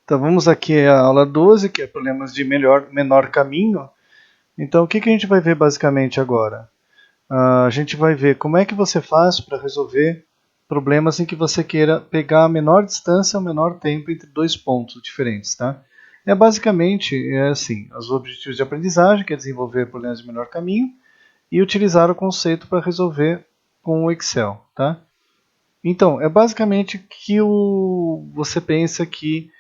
Então vamos aqui à aula 12, que é problemas de menor caminho. Então o que a gente vai ver basicamente agora? A gente vai ver como é que você faz para resolver problemas em que você queira pegar a menor distância, o menor tempo entre dois pontos diferentes, tá? Basicamente assim, os objetivos de aprendizagem, que é desenvolver problemas de menor caminho e utilizar o conceito para resolver com o Excel, tá? Então, é basicamente o que você pensa que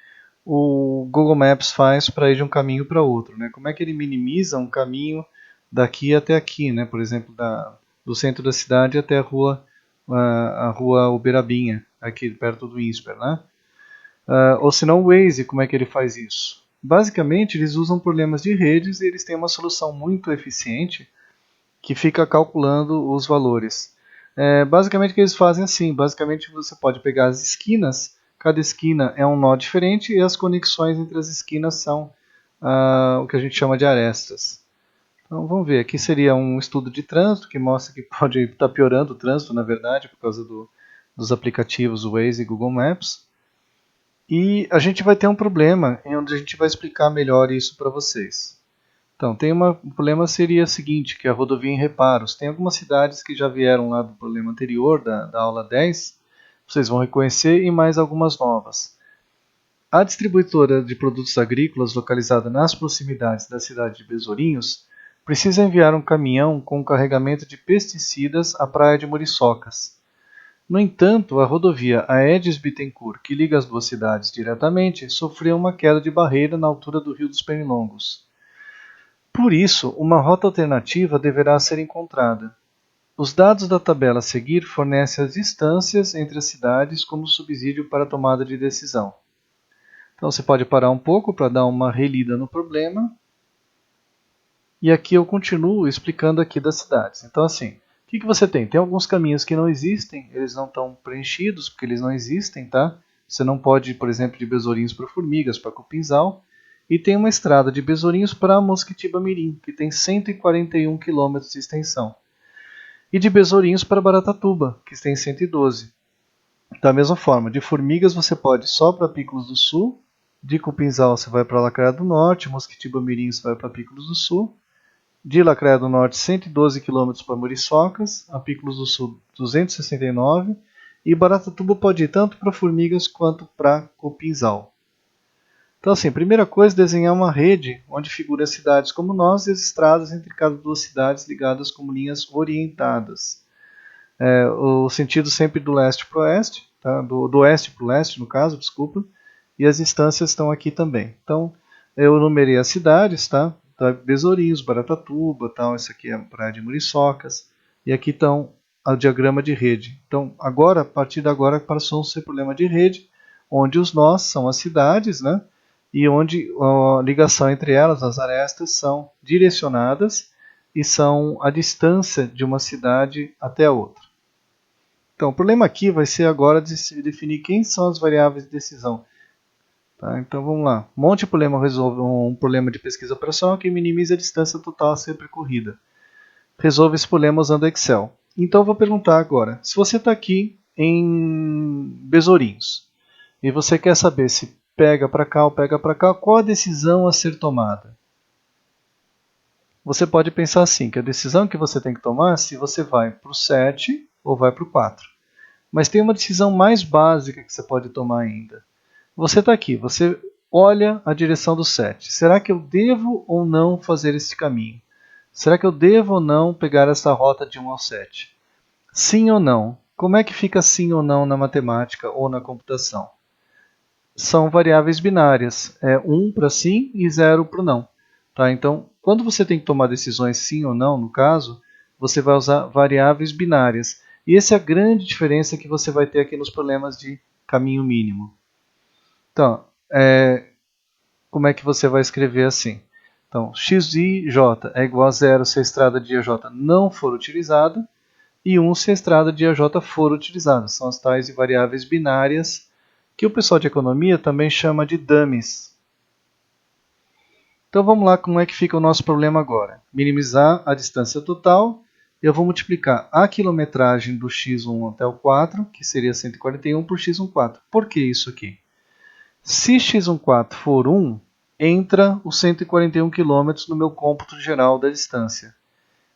o Google Maps faz para ir de um caminho para outro, né? Como é que ele minimiza um caminho daqui até aqui, né? Por exemplo, do centro da cidade até a rua Uberabinha, aqui perto do INSPER, né? Ou se não o Waze, como é que ele faz isso? Basicamente, eles usam problemas de redes e eles têm uma solução muito eficiente que fica calculando os valores. Basicamente o que eles fazem assim, basicamente você pode pegar as esquinas, cada esquina é um nó diferente e as conexões entre as esquinas são o que a gente chama de arestas. Então vamos ver, aqui seria um estudo de trânsito que mostra que pode estar piorando o trânsito, na verdade, por causa dos aplicativos Waze e Google Maps. E a gente vai ter um problema em onde a gente vai explicar melhor isso para vocês. Então, um problema seria o seguinte, que é a rodovia em reparos. Tem algumas cidades que já vieram lá do problema anterior, da aula 10, vocês vão reconhecer, e mais algumas novas. A distribuidora de produtos agrícolas localizada nas proximidades da cidade de Besourinhos precisa enviar um caminhão com carregamento de pesticidas à praia de Muriçocas. No entanto, a rodovia Aedes Bittencourt, que liga as duas cidades diretamente, sofreu uma queda de barreira na altura do Rio dos Pernilongos. Por isso, uma rota alternativa deverá ser encontrada. Os dados da tabela a seguir fornecem as distâncias entre as cidades como subsídio para a tomada de decisão. Então você pode parar um pouco para dar uma relida no problema. E aqui eu continuo explicando aqui das cidades. Então assim, o que você tem? Tem alguns caminhos que não existem, eles não estão preenchidos porque eles não existem, tá? Você não pode ir, por exemplo, de Besourinhos para Formigas, para Cupinzal. E tem uma estrada de Besourinhos para Mosquitiba-Mirim, que tem 141 km de extensão. E de Besourinhos para Baratatuba, que tem 112. Da mesma forma, de Formigas você pode ir só para Picos do Sul, de Cupinzal você vai para Lacraia do Norte, Mosquitiba-Mirim você vai para Picos do Sul, de Lacraia do Norte 112 km para Muriçocas, a Picos do Sul 269 e Baratatuba pode ir tanto para Formigas quanto para Cupinzal. Então, assim, a primeira coisa é desenhar uma rede onde figuram as cidades como nós e as estradas entre cada duas cidades ligadas como linhas orientadas. O sentido sempre do leste para o oeste, tá? do oeste para o leste, no caso, desculpa, e as instâncias estão aqui também. Então, eu numerei as cidades, tá? Besourinhos, Baratatuba, tal, essa aqui é a praia de Muriçocas, e aqui estão o diagrama de rede. Então, agora, a partir de agora, passou a ser problema de rede, onde os nós são as cidades, né? E onde a ligação entre elas, as arestas, são direcionadas e são a distância de uma cidade até a outra. Então, o problema aqui vai ser agora de se definir quem são as variáveis de decisão. Tá? Então, vamos lá. Monte problema resolve um problema de pesquisa operacional que minimiza a distância total a ser percorrida. Resolve esse problema usando Excel. Então, eu vou perguntar agora. Se você está aqui em Besourinhos e você quer saber se pega para cá ou pega para cá, qual a decisão a ser tomada? Você pode pensar assim, que a decisão que você tem que tomar é se você vai para o 7 ou vai para o 4. Mas tem uma decisão mais básica que você pode tomar ainda. Você está aqui, você olha a direção do 7. Será que eu devo ou não fazer esse caminho? Será que eu devo ou não pegar essa rota de 1 ao 7? Sim ou não? Como é que fica sim ou não na matemática ou na computação? São variáveis binárias. É 1 para sim e 0 para não. Tá? Então, quando você tem que tomar decisões sim ou não, no caso, você vai usar variáveis binárias. E essa é a grande diferença que você vai ter aqui nos problemas de caminho mínimo. Então, como é que você vai escrever assim? Então, x e j é igual a 0 se a estrada de AJ não for utilizada e 1 se a estrada de AJ for utilizada. São as tais variáveis binárias que o pessoal de economia também chama de dummies. Então vamos lá como é que fica o nosso problema agora. Minimizar a distância total. Eu vou multiplicar a quilometragem do x1 até o 4, que seria 141, por x1, 4. Por que isso aqui? Se x14 for 1, entra os 141 km no meu cômputo geral da distância.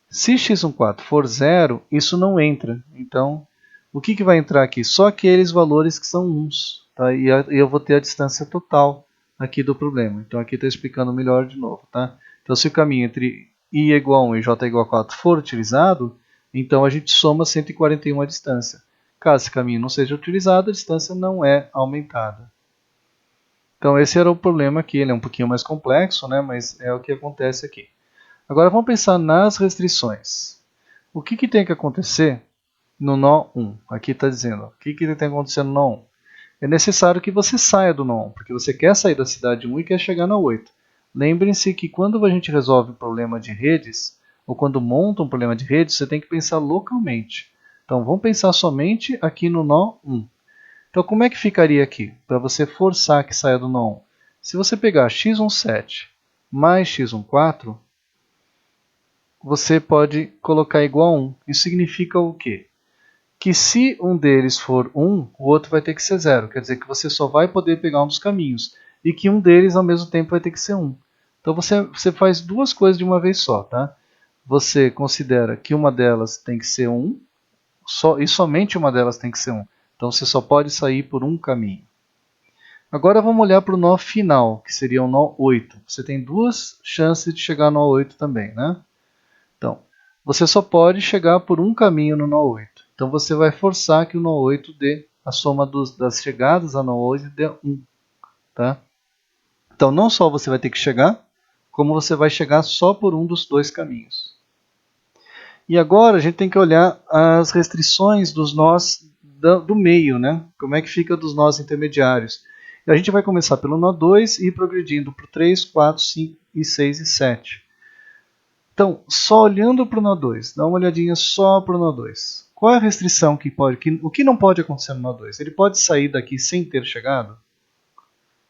Se x14 for 0, isso não entra. Então, o que vai entrar aqui? Só aqueles valores que são 1s. Tá? E eu vou ter a distância total aqui do problema. Então, aqui está explicando melhor de novo. Tá? Então, se o caminho entre i é igual a 1 e j é igual a 4 for utilizado, então a gente soma 141 a distância. Caso esse caminho não seja utilizado, a distância não é aumentada. Então, esse era o problema aqui. Ele é um pouquinho mais complexo, né? Mas é o que acontece aqui. Agora vamos pensar nas restrições. O que tem que acontecer no nó 1? Aqui está dizendo, o que tem que acontecer no nó 1? É necessário que você saia do nó 1, porque você quer sair da cidade 1 e quer chegar na 8. Lembrem-se que quando a gente resolve um problema de redes, ou quando monta um problema de redes, você tem que pensar localmente. Então vamos pensar somente aqui no nó 1. Então como é que ficaria aqui, para você forçar que saia do nó 1? Se você pegar x17 mais x14, você pode colocar igual a 1. Isso significa o quê? Que se um deles for 1, o outro vai ter que ser 0. Quer dizer que você só vai poder pegar um dos caminhos. E que um deles, ao mesmo tempo, vai ter que ser 1. Então você faz duas coisas de uma vez só. Tá? Você considera que uma delas tem que ser 1, e somente uma delas tem que ser 1. Então você só pode sair por um caminho. Agora vamos olhar para o nó final, que seria o nó 8. Você tem duas chances de chegar no nó 8 também. Né? Então, você só pode chegar por um caminho no nó 8. Então, você vai forçar que o nó 8 dê a soma das chegadas a nó 8 dê 1. Tá? Então, não só você vai ter que chegar, como você vai chegar só por um dos dois caminhos. E agora a gente tem que olhar as restrições dos nós do meio, né? Como é que fica dos nós intermediários. E a gente vai começar pelo nó 2 e ir progredindo para o 3, 4, 5, 6 e 7. Então, só olhando para o nó 2, dá uma olhadinha só para o nó 2. Qual é a restrição que pode... o que não pode acontecer no nó 2? Ele pode sair daqui sem ter chegado?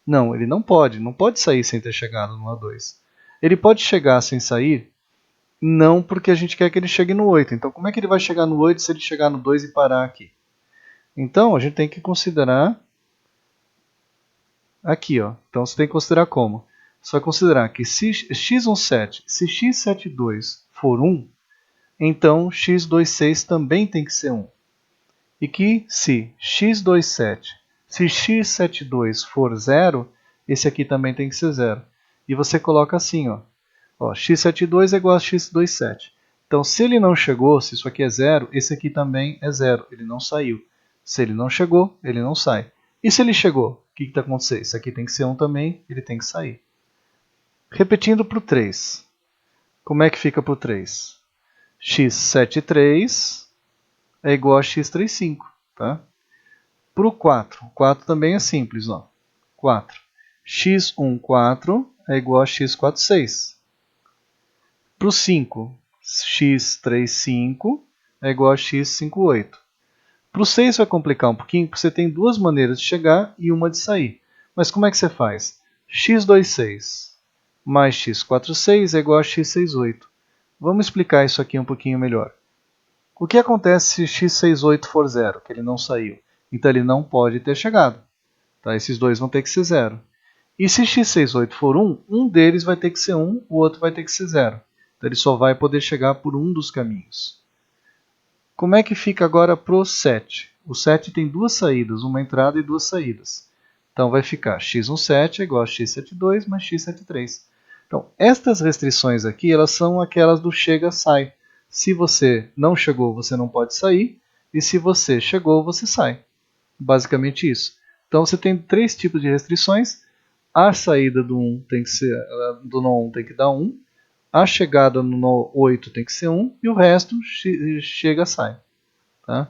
Não, ele não pode. Não pode sair sem ter chegado no nó 2. Ele pode chegar sem sair? Não, porque a gente quer que ele chegue no 8. Então, como é que ele vai chegar no 8 se ele chegar no 2 e parar aqui? Então, a gente tem que considerar aqui, ó. Então, você tem que considerar como? Você vai considerar que se x17, se x72 for 1, então x26 também tem que ser 1. E que se x27, se x72 for 0, esse aqui também tem que ser 0. E você coloca assim, ó, x72 é igual a x27. Então, se ele não chegou, se isso aqui é 0, esse aqui também é 0, ele não saiu. Se ele não chegou, ele não sai. E se ele chegou, o que está acontecendo? Isso aqui tem que ser 1 também, ele tem que sair. Repetindo para o 3. Como é que fica para o 3? x73 é igual a x35. Tá? Para o 4, o 4 também é simples. Ó. 4. x14 é igual a x46. Para o 5, x35 é igual a x58. Para o 6 vai complicar um pouquinho, porque você tem duas maneiras de chegar e uma de sair. Mas como é que você faz? x26 mais x46 é igual a x68. Vamos explicar isso aqui um pouquinho melhor. O que acontece se x68 for 0, que ele não saiu? Então ele não pode ter chegado. Tá? Esses dois vão ter que ser 0. E se x68 for 1, um deles vai ter que ser 1, o outro vai ter que ser 0. Então ele só vai poder chegar por um dos caminhos. Como é que fica agora para o 7? O 7 tem duas saídas, uma entrada e duas saídas. Então vai ficar x17 é igual a x72 mais x73. Então, estas restrições aqui, elas são aquelas do chega-sai. Se você não chegou, você não pode sair. E se você chegou, você sai. Basicamente isso. Então você tem três tipos de restrições. A saída do nó 1 tem que dar 1. A chegada no nó 8 tem que ser 1. E o resto chega-sai. Tá?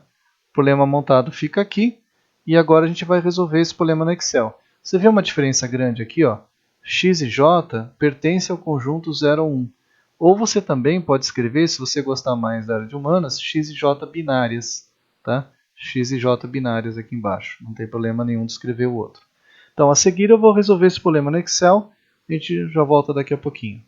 O problema montado fica aqui. E agora a gente vai resolver esse problema no Excel. Você vê uma diferença grande aqui, ó. X e J pertencem ao conjunto 0 ou 1. Ou você também pode escrever, se você gostar mais da área de humanas, X e J binárias. Tá? X e J binárias aqui embaixo. Não tem problema nenhum de escrever o outro. Então, a seguir eu vou resolver esse problema no Excel. A gente já volta daqui a pouquinho.